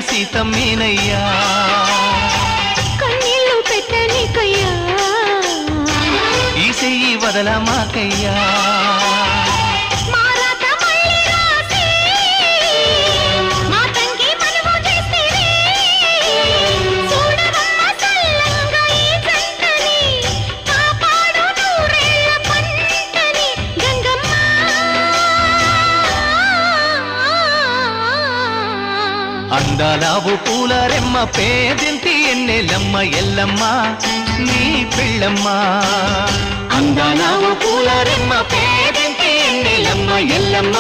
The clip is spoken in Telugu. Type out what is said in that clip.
సీతమ్మేనయ్యా కన్నీళ్ళు పెట్టనికయ్యా ఈ చెయ్యి వదలమాకయ్యా అందాలావు పూల రెమ్మ పేదింటి ఎన్నెలమ్మ ఎల్లమ్మ నీ పిల్లమ్మ అందాలావు పూల రెమ్మ పేదింటి ఎన్నెలమ్మ ఎల్లమ్మ